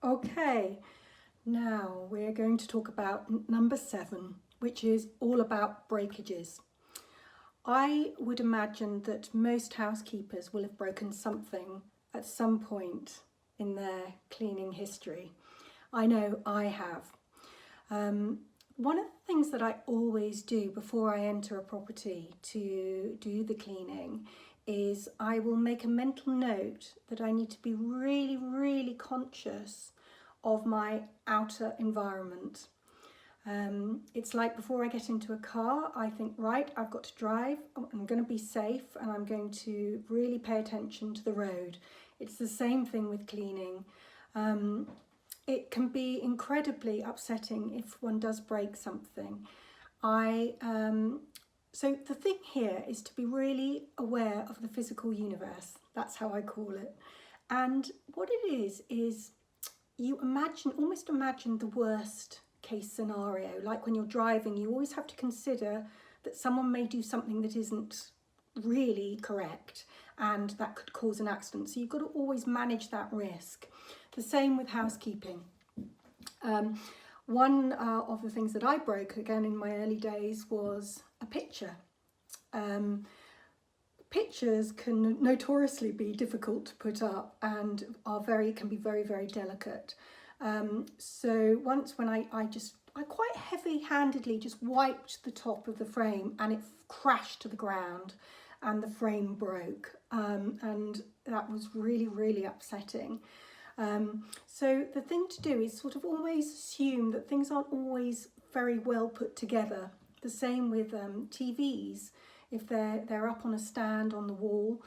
Okay, now we're going to talk about number 7, which is all about breakages. I would imagine that most housekeepers will have broken something at some point in their cleaning history. I know I have. One of the things that I always do before I enter a property to do the cleaning is I will make a mental note that I need to be really conscious of my outer environment. It's like before I get into a car, I think, right, I've got to drive, I'm going to be safe, and I'm going to really pay attention to the road. It's the same thing with cleaning. It can be incredibly upsetting if one does break something. So the thing here is to be really aware of the physical universe. That's how I call it. And what it is you almost imagine the worst case scenario. Like when you're driving, you always have to consider that someone may do something that isn't really correct and that could cause an accident. So you've got to always manage that risk. The same with housekeeping. One of the things that I broke again in my early days was a pitcher. Pictures can notoriously be difficult to put up and can be very delicate. So once when I quite heavy-handedly just wiped the top of the frame and it crashed to the ground and the frame broke, and that was really upsetting. So the thing to do is sort of always assume that things aren't always very well put together. The same with TVs. If they're up on a stand on the wall,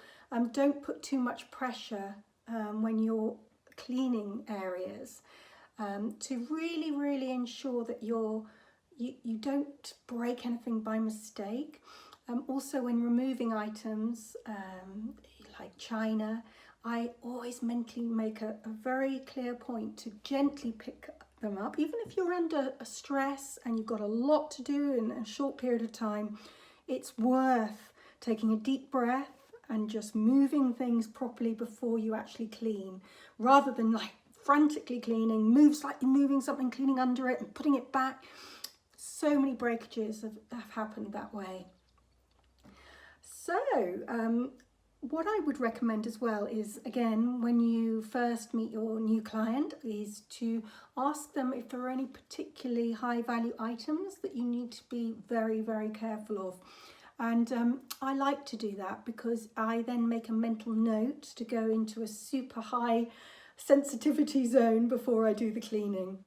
don't put too much pressure when you're cleaning areas, to really ensure that you don't break anything by mistake. Also, when removing items like china, I always mentally make a very clear point to gently pick them up, even if you're under a stress and you've got a lot to do in a short period of time. It's worth taking a deep breath and just moving things properly before you actually clean, rather than like frantically cleaning, moving something, cleaning under it and putting it back. So many breakages have happened that way. So what I would recommend as well is, again, when you first meet your new client, is to ask them if there are any particularly high value items that you need to be very careful of. And I like to do that because I then make a mental note to go into a super high sensitivity zone before I do the cleaning.